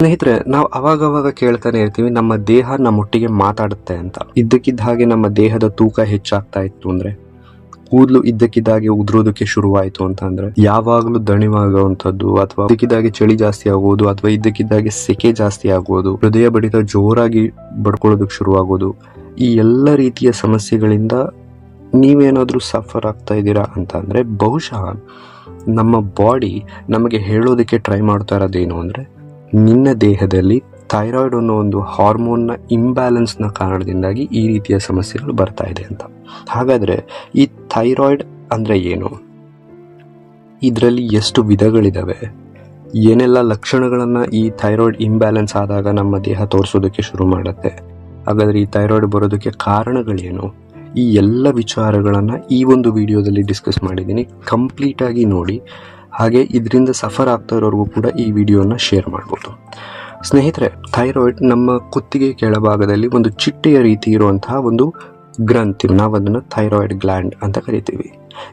ಸ್ನೇಹಿತರೆ, ನಾವು ಅವಾಗವಾಗ ಕೇಳ್ತಾನೆ ಇರ್ತೀವಿ ನಮ್ಮ ದೇಹ ನಮ್ಮೊಟ್ಟಿಗೆ ಮಾತಾಡುತ್ತೆ ಅಂತ. ಇದ್ದಕ್ಕಿದ್ದ ಹಾಗೆ ನಮ್ಮ ದೇಹದ ತೂಕ ಹೆಚ್ಚಾಗ್ತಾ ಇತ್ತು ಅಂದ್ರೆ, ಕೂದಲು ಇದ್ದಕ್ಕಿದ್ದಾಗೆ ಉದುರೋದಕ್ಕೆ ಶುರುವಾಯಿತು ಅಂತ ಅಂದ್ರೆ, ಯಾವಾಗಲೂ ದಣಿವಾಗುವಂಥದ್ದು ಅಥವಾ ಇದ್ದಕ್ಕಿದ್ದಾಗೆ ಚಳಿ ಜಾಸ್ತಿ ಆಗೋದು ಅಥವಾ ಇದ್ದಕ್ಕಿದ್ದಾಗೆ ಸೆಕೆ ಜಾಸ್ತಿ ಆಗೋದು, ಹೃದಯ ಬಡಿತ ಜೋರಾಗಿ ಬಡ್ಕೊಳ್ಳೋದಕ್ಕೆ ಶುರುವಾಗೋದು, ಈ ಎಲ್ಲ ರೀತಿಯ ಸಮಸ್ಯೆಗಳಿಂದ ನೀವೇನಾದ್ರೂ ಸಫರ್ ಆಗ್ತಾ ಇದ್ದೀರಾ ಅಂತ ಅಂದ್ರೆ, ಬಹುಶಃ ನಮ್ಮ ಬಾಡಿ ನಮಗೆ ಹೇಳೋದಕ್ಕೆ ಟ್ರೈ ಮಾಡ್ತಾ ಇರೋದೇನು ಅಂದ್ರೆ, ನಿನ್ನ ದೇಹದಲ್ಲಿ ಥೈರಾಯ್ಡ್ ಅನ್ನೋ ಒಂದು ಹಾರ್ಮೋನ್ನ ಇಂಬ್ಯಾಲೆನ್ಸ್ನ ಕಾರಣದಿಂದಾಗಿ ಈ ರೀತಿಯ ಸಮಸ್ಯೆಗಳು ಬರ್ತಾ ಇದೆ ಅಂತ. ಹಾಗಾದರೆ ಈ ಥೈರಾಯ್ಡ್ ಅಂದರೆ ಏನು? ಇದರಲ್ಲಿ ಎಷ್ಟು ವಿಧಗಳಿದ್ದಾವೆ? ಏನೆಲ್ಲ ಲಕ್ಷಣಗಳನ್ನು ಈ ಥೈರಾಯ್ಡ್ ಇಂಬ್ಯಾಲೆನ್ಸ್ ಆದಾಗ ನಮ್ಮ ದೇಹ ತೋರಿಸೋದಕ್ಕೆ ಶುರು ಮಾಡುತ್ತೆ? ಹಾಗಾದರೆ ಈ ಥೈರಾಯ್ಡ್ ಬರೋದಕ್ಕೆ ಕಾರಣಗಳೇನು? ಈ ಎಲ್ಲ ವಿಚಾರಗಳನ್ನು ಈ ಒಂದು ವಿಡಿಯೋದಲ್ಲಿ ಡಿಸ್ಕಸ್ ಮಾಡಿದ್ದೀನಿ. ಕಂಪ್ಲೀಟಾಗಿ ನೋಡಿ. ಹಾಗೆ ಇದರಿಂದ ಸಫರ್ ಆಗ್ತಾ ಇರೋರಿಗೂ ಕೂಡ ಈ ವಿಡಿಯೋನ ಶೇರ್ ಮಾಡ್ಬೋದು. ಸ್ನೇಹಿತರೆ, ಥೈರಾಯ್ಡ್ ನಮ್ಮ ಕುತ್ತಿಗೆ ಕೆಳಭಾಗದಲ್ಲಿ ಒಂದು ಚಿಟ್ಟೆಯ ರೀತಿ ಇರುವಂತಹ ಒಂದು ಗ್ರಂಥಿ, ನಾವು ಅದನ್ನು ಥೈರಾಯ್ಡ್ ಗ್ಲ್ಯಾಂಡ್ ಅಂತ ಕರಿತೀವಿ.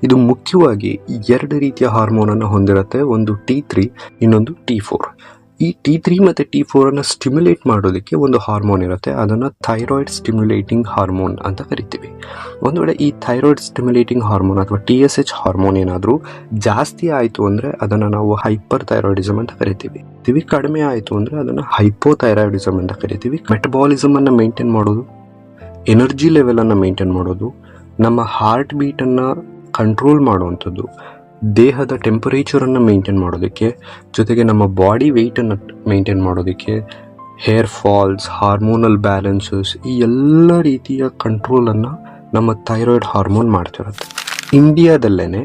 ಇದು ಮುಖ್ಯವಾಗಿ 2 ರೀತಿಯ ಹಾರ್ಮೋನನ್ನು ಹೊಂದಿರುತ್ತೆ. ಒಂದು T3, ಇನ್ನೊಂದು T4. ಈ T3 ಮತ್ತು T4 ಅನ್ನು ಸ್ಟಿಮ್ಯುಲೇಟ್ ಮಾಡೋದಕ್ಕೆ ಒಂದು ಹಾರ್ಮೋನ್ ಇರುತ್ತೆ. ಅದನ್ನು ಥೈರಾಯ್ಡ್ ಸ್ಟಿಮ್ಯುಲೇಟಿಂಗ್ ಹಾರ್ಮೋನ್ ಅಂತ ಕರಿತೀವಿ. ಒಂದು ವೇಳೆ ಈ ಥೈರಾಯ್ಡ್ ಸ್ಟಿಮ್ಯುಲೇಟಿಂಗ್ ಹಾರ್ಮೋನ್ ಅಥವಾ TSH ಹಾರ್ಮೋನ್ ಏನಾದರೂ ಜಾಸ್ತಿ ಆಯಿತು ಅಂದರೆ ಅದನ್ನು ನಾವು ಹೈಪರ್ ಥೈರಾಯ್ಡಿಸಮ್ ಅಂತ ಕರಿತೀವಿ. ಕಡಿಮೆ ಆಯಿತು ಅಂದರೆ ಅದನ್ನು ಹೈಪೋಥೈರಾಯ್ಡಿಸಮ್ ಅಂತ ಕರಿತೀವಿ. ಮೆಟಬಾಲಿಸಮ್ ಅನ್ನು ಮೇಂಟೈನ್ ಮಾಡೋದು, ಎನರ್ಜಿ ಲೆವೆಲನ್ನು ಮೇಂಟೈನ್ ಮಾಡೋದು, ನಮ್ಮ ಹಾರ್ಟ್ ಬೀಟನ್ನು ಕಂಟ್ರೋಲ್ ಮಾಡುವಂಥದ್ದು, ದೇಹದ ಟೆಂಪರೇಚರನ್ನು ಮೇಂಟೈನ್ ಮಾಡೋದಕ್ಕೆ, ಜೊತೆಗೆ ನಮ್ಮ ಬಾಡಿ ವೆಯ್ಟನ್ನು ಮೇಂಟೈನ್ ಮಾಡೋದಕ್ಕೆ, ಹೇರ್ ಫಾಲ್ಸ್, ಹಾರ್ಮೋನಲ್ ಬ್ಯಾಲೆನ್ಸಸ್, ಈ ಎಲ್ಲ ರೀತಿಯ ಕಂಟ್ರೋಲನ್ನು ನಮ್ಮ ಥೈರಾಯ್ಡ್ ಹಾರ್ಮೋನ್ ಮಾಡ್ತಿರುತ್ತೆ. ಇಂಡಿಯಾದಲ್ಲೇ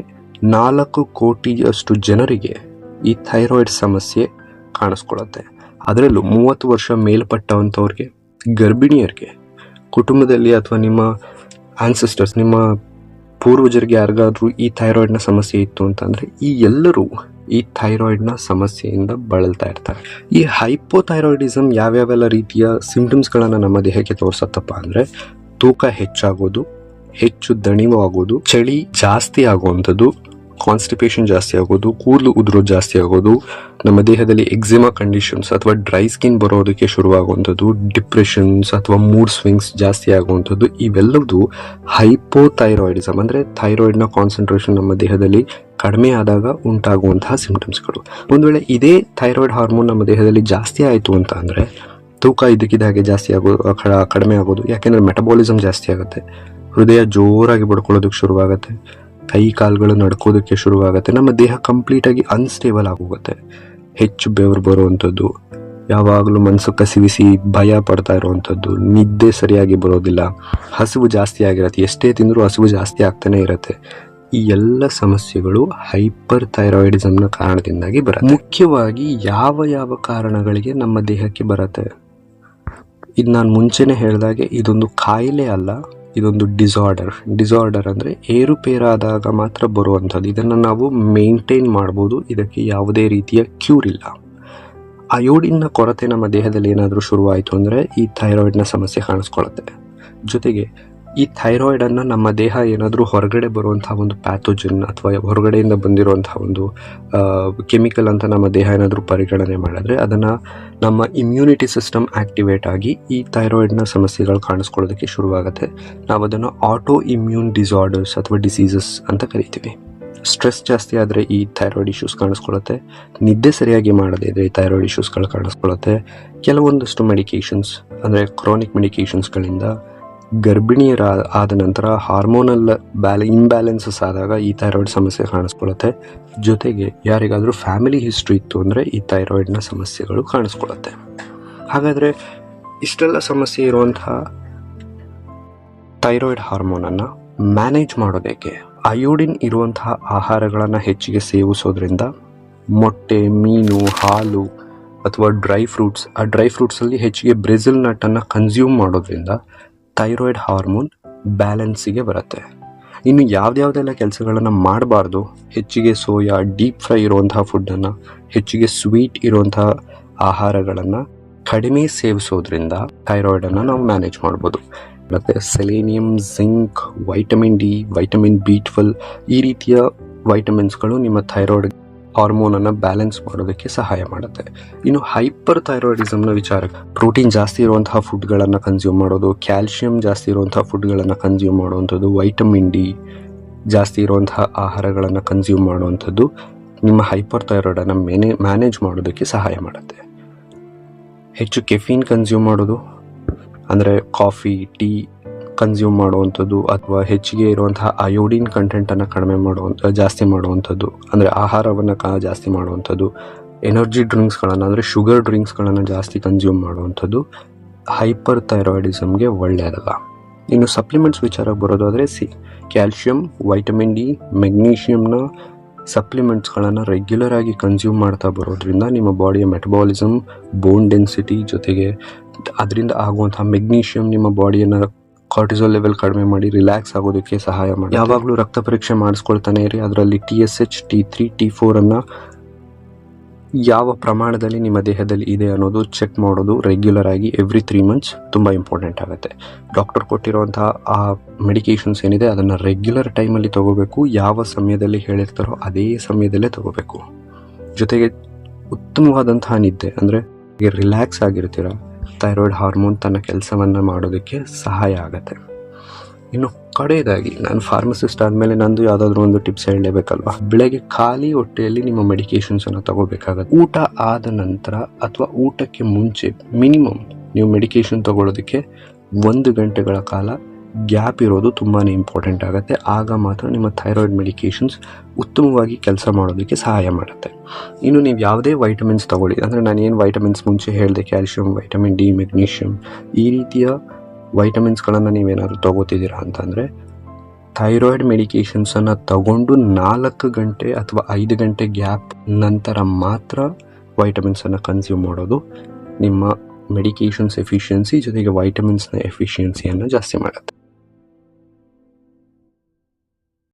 4 ಕೋಟಿಯಷ್ಟು ಜನರಿಗೆ ಈ ಥೈರಾಯ್ಡ್ ಸಮಸ್ಯೆ ಕಾಣಿಸ್ಕೊಳ್ಳುತ್ತೆ. ಅದರಲ್ಲೂ 30 ವರ್ಷ ಮೇಲ್ಪಟ್ಟವಂಥವ್ರಿಗೆ, ಗರ್ಭಿಣಿಯರಿಗೆ, ಕುಟುಂಬದಲ್ಲಿ ಅಥವಾ ನಿಮ್ಮ ಆನ್ಸೆಸ್ಟರ್ಸ್, ನಿಮ್ಮ ಪೂರ್ವಜರಿಗೆ ಯಾರಿಗಾದ್ರೂ ಈ ಥೈರಾಯ್ಡ್ನ ಸಮಸ್ಯೆ ಇತ್ತು ಅಂತಂದರೆ, ಈ ಎಲ್ಲರೂ ಈ ಥೈರಾಯ್ಡ್ನ ಸಮಸ್ಯೆಯಿಂದ ಬಳಲ್ತಾ ಇರ್ತಾರೆ. ಈ ಹೈಪೋಥೈರಾಯ್ಡಿಸಮ್ ಯಾವ್ಯಾವೆಲ್ಲ ರೀತಿಯ ಸಿಂಪ್ಟಮ್ಸ್ಗಳನ್ನು ನಮ್ಮ ದೇಹಕ್ಕೆ ತೋರಿಸತ್ತಪ್ಪ ಅಂದರೆ, ತೂಕ ಹೆಚ್ಚಾಗೋದು, ಹೆಚ್ಚು ದಣಿವು ಆಗೋದು, ಚಳಿ ಜಾಸ್ತಿ ಆಗುವಂಥದ್ದು, ಕಾನ್ಸ್ಟಿಪೇಷನ್ ಜಾಸ್ತಿ ಆಗೋದು, ಕೂದಲು ಉದುರೋದು ಜಾಸ್ತಿ ಆಗೋದು, ನಮ್ಮ ದೇಹದಲ್ಲಿ ಎಕ್ಸಿಮಾ ಕಂಡೀಷನ್ಸ್ ಅಥವಾ ಡ್ರೈ ಸ್ಕಿನ್ ಬರೋದಕ್ಕೆ ಶುರುವಾಗುವಂಥದ್ದು, ಡಿಪ್ರೆಷನ್ಸ್ ಅಥವಾ ಮೂಡ್ ಸ್ವಿಂಗ್ಸ್ ಜಾಸ್ತಿ ಆಗುವಂಥದ್ದು, ಇವೆಲ್ಲವೂ ಹೈಪೋಥೈರಾಯ್ಡಿಸಮ್ ಅಂದರೆ ಥೈರಾಯ್ಡ್ನ ಕಾನ್ಸಂಟ್ರೇಷನ್ ನಮ್ಮ ದೇಹದಲ್ಲಿ ಕಡಿಮೆ ಆದಾಗ ಉಂಟಾಗುವಂತಹ ಸಿಂಪ್ಟಮ್ಸ್ಗಳು. ಒಂದು ವೇಳೆ ಇದೇ ಥೈರಾಯ್ಡ್ ಹಾರ್ಮೋನ್ ನಮ್ಮ ದೇಹದಲ್ಲಿ ಜಾಸ್ತಿ ಆಯಿತು ಅಂತ ಅಂದರೆ, ತೂಕ ಇದ್ದಕ್ಕಿದ್ದ ಹಾಗೆ ಜಾಸ್ತಿ ಆಗೋದು, ಕಡಿಮೆ ಆಗೋದು, ಯಾಕೆಂದರೆ ಮೆಟಬಾಲಿಸಮ್ ಜಾಸ್ತಿ ಆಗುತ್ತೆ, ಹೃದಯ ಜೋರಾಗಿ ಬಡ್ಕೊಳ್ಳೋದಕ್ಕೆ ಶುರುವಾಗುತ್ತೆ, ಕೈ ಕಾಲುಗಳು ನಡ್ಕೋದಕ್ಕೆ ಶುರುವಾಗುತ್ತೆ, ನಮ್ಮ ದೇಹ ಕಂಪ್ಲೀಟಾಗಿ ಅನ್ಸ್ಟೇಬಲ್ ಆಗೋಗುತ್ತೆ, ಹೆಚ್ಚು ಬೆವರು ಬರುವಂಥದ್ದು, ಯಾವಾಗಲೂ ಮನಸ್ಸು ಕಸಿವಿಸಿ ಭಯ ಪಡ್ತಾ ಇರುವಂಥದ್ದು, ನಿದ್ದೆ ಸರಿಯಾಗಿ ಬರೋದಿಲ್ಲ, ಹಸಿವು ಜಾಸ್ತಿ ಆಗಿರುತ್ತೆ, ಎಷ್ಟೇ ತಿಂದರೂ ಹಸಿವು ಜಾಸ್ತಿ ಆಗ್ತಾನೆ ಇರುತ್ತೆ. ಈ ಎಲ್ಲ ಸಮಸ್ಯೆಗಳು ಹೈಪರ್ ಥೈರಾಯ್ಡಿಸಮ್ನ ಕಾರಣದಿಂದಾಗಿ ಬರುತ್ತೆ. ಮುಖ್ಯವಾಗಿ ಯಾವ ಕಾರಣಗಳಿಗೆ ನಮ್ಮ ದೇಹಕ್ಕೆ ಬರುತ್ತೆ? ಇದು ನಾನು ಮುಂಚೆನೇ ಹೇಳಿದಾಗೆ ಇದೊಂದು ಕಾಯಿಲೆ ಅಲ್ಲ, ಇದೊಂದು ಡಿಸಾರ್ಡರ್ ಅಂದರೆ ಏರುಪೇರಾದಾಗ ಮಾತ್ರ ಬರುವಂಥದ್ದು. ಇದನ್ನು ನಾವು ಮೇಂಟೈನ್ ಮಾಡ್ಬೋದು, ಇದಕ್ಕೆ ಯಾವುದೇ ರೀತಿಯ ಕ್ಯೂರ್ ಇಲ್ಲ. ಅಯೋಡಿನ್ನ ಕೊರತೆ ನಮ್ಮ ದೇಹದಲ್ಲಿ ಏನಾದರೂ ಶುರುವಾಯಿತು ಅಂದರೆ ಈ ಥೈರಾಯ್ಡ್ನ ಸಮಸ್ಯೆ ಕಾಣಿಸ್ಕೊಳ್ಳುತ್ತೆ. ಜೊತೆಗೆ ಈ ಥೈರಾಯ್ಡನ್ನು ನಮ್ಮ ದೇಹ ಏನಾದರೂ ಹೊರಗಡೆ ಬರುವಂತಹ ಒಂದು ಪ್ಯಾಥೋಜನ್ ಅಥವಾ ಹೊರಗಡೆಯಿಂದ ಬಂದಿರುವಂತಹ ಒಂದು ಕೆಮಿಕಲ್ ಅಂತ ನಮ್ಮ ದೇಹ ಏನಾದರೂ ಪರಿಗಣನೆ ಮಾಡಿದ್ರೆ, ಅದನ್ನು ನಮ್ಮ ಇಮ್ಯುನಿಟಿ ಸಿಸ್ಟಮ್ ಆಕ್ಟಿವೇಟ್ ಆಗಿ ಈ ಥೈರಾಯ್ಡ್ನ ಸಮಸ್ಯೆಗಳು ಕಾಣಿಸ್ಕೊಳ್ಳೋದಕ್ಕೆ ಶುರುವಾಗುತ್ತೆ. ನಾವು ಅದನ್ನು ಆಟೋ ಇಮ್ಯೂನ್ ಡಿಸಾರ್ಡರ್ಸ್ ಅಥವಾ ಡಿಸೀಸಸ್ ಅಂತ ಕರಿತೀವಿ. ಸ್ಟ್ರೆಸ್ ಜಾಸ್ತಿ ಆದರೆ ಈ ಥೈರಾಯ್ಡ್ ಇಶ್ಯೂಸ್ ಕಾಣಿಸ್ಕೊಳ್ಳುತ್ತೆ, ನಿದ್ದೆ ಸರಿಯಾಗಿ ಮಾಡದೇ ಇದ್ದರೆ ಈ ಥೈರಾಯ್ಡ್ ಇಶ್ಯೂಸ್ಗಳು ಕಾಣಿಸ್ಕೊಳ್ಳುತ್ತೆ. ಕೆಲವೊಂದಷ್ಟು ಮೆಡಿಕೇಷನ್ಸ್ ಅಂದರೆ ಕ್ರಾನಿಕ್ ಮೆಡಿಕೇಷನ್ಸ್ಗಳಿಂದ ಗರ್ಭಿಣಿಯರ ಆದ ನಂತರ ಹಾರ್ಮೋನಲ್ ಇಂಬ್ಯಾಲೆನ್ಸಸ್ ಆದಾಗ ಈ ಥೈರಾಯ್ಡ್ ಸಮಸ್ಯೆ ಕಾಣಿಸ್ಕೊಳ್ಳುತ್ತೆ. ಜೊತೆಗೆ ಯಾರಿಗಾದರೂ ಫ್ಯಾಮಿಲಿ ಹಿಸ್ಟ್ರಿ ಇತ್ತು ಅಂದರೆ ಈ ಥೈರಾಯ್ಡ್ನ ಸಮಸ್ಯೆಗಳು ಕಾಣಿಸ್ಕೊಳ್ಳುತ್ತೆ. ಹಾಗಾದರೆ ಇಷ್ಟೆಲ್ಲ ಸಮಸ್ಯೆ ಇರುವಂತಹ ಥೈರಾಯ್ಡ್ ಹಾರ್ಮೋನನ್ನು ಮ್ಯಾನೇಜ್ ಮಾಡೋದಕ್ಕೆ ಅಯೋಡಿನ್ ಇರುವಂತಹ ಆಹಾರಗಳನ್ನು ಹೆಚ್ಚಿಗೆ ಸೇವಿಸೋದ್ರಿಂದ, ಮೊಟ್ಟೆ, ಮೀನು, ಹಾಲು ಅಥವಾ ಡ್ರೈ ಫ್ರೂಟ್ಸಲ್ಲಿ ಹೆಚ್ಚಿಗೆ ಬ್ರೆಜಿಲ್ ನಟ್ಟನ್ನು ಕನ್ಸ್ಯೂಮ್ ಮಾಡೋದ್ರಿಂದ ಥೈರಾಯ್ಡ್ ಹಾರ್ಮೋನ್ ಬ್ಯಾಲೆನ್ಸಿಗೆ ಬರುತ್ತೆ. ಇನ್ನು ಯಾವುದೆಲ್ಲ ಕೆಲಸಗಳನ್ನು ಮಾಡಬಾರ್ದು, ಹೆಚ್ಚಿಗೆ ಸೋಯಾ, ಡೀಪ್ ಫ್ರೈ ಇರುವಂತಹ ಫುಡ್ಡನ್ನು, ಹೆಚ್ಚಿಗೆ ಸ್ವೀಟ್ ಇರುವಂತಹ ಆಹಾರಗಳನ್ನು ಕಡಿಮೆ ಸೇವಿಸೋದ್ರಿಂದ ಥೈರಾಯ್ಡನ್ನು ನಾವು ಮ್ಯಾನೇಜ್ ಮಾಡ್ಬೋದು. ಮತ್ತು selenium, zinc, vitamin D, vitamin B12 ಈ ರೀತಿಯ ವೈಟಮಿನ್ಸ್ಗಳು ನಿಮ್ಮ ಥೈರಾಯ್ಡ್ ಹಾರ್ಮೋನನ್ನು ಬ್ಯಾಲೆನ್ಸ್ ಮಾಡೋದಕ್ಕೆ ಸಹಾಯ ಮಾಡುತ್ತೆ. ಇನ್ನು ಹೈಪರ್ ಥೈರಾಯ್ಡಿಸಮ್ನ ವಿಚಾರ, ಪ್ರೋಟೀನ್ ಜಾಸ್ತಿ ಇರುವಂತಹ ಫುಡ್ಗಳನ್ನು ಕನ್ಸ್ಯೂಮ್ ಮಾಡೋದು, ಕ್ಯಾಲ್ಶಿಯಂ ಜಾಸ್ತಿ ಇರುವಂತಹ ಫುಡ್ಗಳನ್ನು ಕನ್ಸ್ಯೂಮ್ ಮಾಡುವಂಥದ್ದು, ವೈಟಮಿನ್ ಡಿ ಜಾಸ್ತಿ ಇರುವಂತಹ ಆಹಾರಗಳನ್ನು ಕನ್ಸ್ಯೂಮ್ ಮಾಡುವಂಥದ್ದು ನಿಮ್ಮ ಹೈಪರ್ ಥೈರಾಯ್ಡನ್ನು ಮ್ಯಾನೇಜ್ ಮಾಡೋದಕ್ಕೆ ಸಹಾಯ ಮಾಡುತ್ತೆ. ಹೆಚ್ಚು ಕೆಫೀನ್ ಕನ್ಸ್ಯೂಮ್ ಮಾಡೋದು ಅಂದರೆ ಕಾಫಿ, ಟೀ ಕನ್ಸ್ಯೂಮ್ ಮಾಡುವಂಥದ್ದು ಅಥವಾ ಹೆಚ್ಚಿಗೆ ಇರುವಂತಹ ಅಯೋಡಿನ್ ಕಂಟೆಂಟನ್ನು ಜಾಸ್ತಿ ಮಾಡುವಂಥದ್ದು, ಅಂದರೆ ಆಹಾರವನ್ನು ಜಾಸ್ತಿ ಮಾಡುವಂಥದ್ದು, ಎನರ್ಜಿ ಡ್ರಿಂಕ್ಸ್ಗಳನ್ನು ಅಂದರೆ ಶುಗರ್ ಡ್ರಿಂಕ್ಸ್ಗಳನ್ನು ಜಾಸ್ತಿ ಕನ್ಸ್ಯೂಮ್ ಮಾಡುವಂಥದ್ದು ಹೈಪರ್ ಥೈರಾಯ್ಡಿಸಮ್ಗೆ ಒಳ್ಳೆಯದಲ್ಲ. ಇನ್ನು ಸಪ್ಲಿಮೆಂಟ್ಸ್ ವಿಚಾರಕ್ಕೆ ಬರೋದಾದರೆ ಕ್ಯಾಲ್ಶಿಯಂ, ವೈಟಮಿನ್ ಡಿ, ಮೆಗ್ನೀಷಿಯಮ್ನ ಸಪ್ಲಿಮೆಂಟ್ಸ್ಗಳನ್ನು ರೆಗ್ಯುಲರ್ ಆಗಿ ಕನ್ಸ್ಯೂಮ್ ಮಾಡ್ತಾ ಬರೋದ್ರಿಂದ ನಿಮ್ಮ ಬಾಡಿಯ ಮೆಟಬಾಲಿಸಮ್, ಬೋನ್ ಡೆನ್ಸಿಟಿ ಜೊತೆಗೆ ಅದರಿಂದ ಆಗುವಂತಹ ಮೆಗ್ನೀಷಿಯಂ ನಿಮ್ಮ ಬಾಡಿಯನ್ನು ಕಾರ್ಟಿಸೋಲ್ ಲೆವೆಲ್ ಕಡಿಮೆ ಮಾಡಿ ರಿಲ್ಯಾಕ್ಸ್ ಆಗೋದಕ್ಕೆ ಸಹಾಯ ಮಾಡಿ. ಯಾವಾಗಲೂ ರಕ್ತ ಪರೀಕ್ಷೆ ಮಾಡಿಸ್ಕೊಳ್ತಾನೆ ಇರಿ. ಅದರಲ್ಲಿ TSH, T3, T4 ಅನ್ನು ಯಾವ ಪ್ರಮಾಣದಲ್ಲಿ ನಿಮ್ಮ ದೇಹದಲ್ಲಿ ಇದೆ ಅನ್ನೋದು ಚೆಕ್ ಮಾಡೋದು ರೆಗ್ಯುಲರ್ ಆಗಿ ಎವ್ರಿ 3 months ತುಂಬ ಇಂಪಾರ್ಟೆಂಟ್ ಆಗುತ್ತೆ. ಡಾಕ್ಟರ್ ಕೊಟ್ಟಿರುವಂತಹ ಆ ಮೆಡಿಕೇಷನ್ಸ್ ಏನಿದೆ ಅದನ್ನು ರೆಗ್ಯುಲರ್ ಟೈಮಲ್ಲಿ ತಗೋಬೇಕು. ಯಾವ ಸಮಯದಲ್ಲಿ ಹೇಳಿರ್ತಾರೋ ಅದೇ ಸಮಯದಲ್ಲೇ ತಗೋಬೇಕು. ಜೊತೆಗೆ ಉತ್ತಮವಾದಂತಹ ನಿದ್ದೆ, ಅಂದರೆ ರಿಲ್ಯಾಕ್ಸ್ ಆಗಿರ್ತೀರ, ಥೈರಾಯ್ಡ್ ಹಾರ್ಮೋನ್ ತನ್ನ ಕೆಲಸವನ್ನು ಮಾಡೋದಕ್ಕೆ ಸಹಾಯ ಆಗುತ್ತೆ. ಇನ್ನು ಕಡೆಯದಾಗಿ ನಾನು ಫಾರ್ಮಸಿಸ್ಟ್ ಆದಮೇಲೆ ನಂದು ಯಾವುದಾದ್ರೂ ಒಂದು ಟಿಪ್ಸ್ ಹೇಳಲೇಬೇಕಲ್ವಾ. ಬೆಳಗ್ಗೆ ಖಾಲಿ ಹೊಟ್ಟೆಯಲ್ಲಿ ನಿಮ್ಮ ಮೆಡಿಕೇಷನ್ಸನ್ನು ತಗೋಬೇಕಾಗತ್ತೆ. ಊಟ ಆದ ನಂತರ ಅಥವಾ ಊಟಕ್ಕೆ ಮುಂಚೆ ಮಿನಿಮಮ್ ನೀವು ಮೆಡಿಕೇಷನ್ ತಗೊಳ್ಳೋದಕ್ಕೆ 1 ಗಂಟೆಗಳ ಕಾಲ ಗ್ಯಾಪ್ ಇರೋದು ತುಂಬಾ ಇಂಪಾರ್ಟೆಂಟ್ ಆಗುತ್ತೆ. ಆಗ ಮಾತ್ರ ನಿಮ್ಮ ಥೈರಾಯ್ಡ್ ಮೆಡಿಕೇಷನ್ಸ್ ಉತ್ತಮವಾಗಿ ಕೆಲಸ ಮಾಡೋದಕ್ಕೆ ಸಹಾಯ ಮಾಡುತ್ತೆ. ಇನ್ನು ನೀವು ಯಾವುದೇ ವೈಟಮಿನ್ಸ್ ತಗೊಳ್ಳಿ, ಅಂದರೆ ನಾನು ಏನು ವೈಟಮಿನ್ಸ್ ಮುಂಚೆ ಹೇಳಿದೆ, ಕ್ಯಾಲ್ಶಿಯಂ, ವೈಟಮಿನ್ ಡಿ, ಮೆಗ್ನೀಷಿಯಂ, ಈ ರೀತಿಯ ವೈಟಮಿನ್ಸ್ಗಳನ್ನು ನೀವೇನಾದರೂ ತಗೋತಿದ್ದೀರಾ ಅಂತಂದರೆ ಥೈರಾಯ್ಡ್ ಮೆಡಿಕೇಷನ್ಸನ್ನು ತಗೊಂಡು 4 ಗಂಟೆ ಅಥವಾ 5 ಗಂಟೆ ಗ್ಯಾಪ್ ನಂತರ ಮಾತ್ರ ವೈಟಮಿನ್ಸನ್ನು ಕನ್ಸ್ಯೂಮ್ ಮಾಡೋದು ನಿಮ್ಮ ಮೆಡಿಕೇಷನ್ಸ್ ಎಫಿಷಿಯನ್ಸಿ ಜೊತೆಗೆ ವೈಟಮಿನ್ಸ್ನ ಎಫಿಷಿಯನ್ಸಿಯನ್ನು ಜಾಸ್ತಿ ಮಾಡುತ್ತೆ.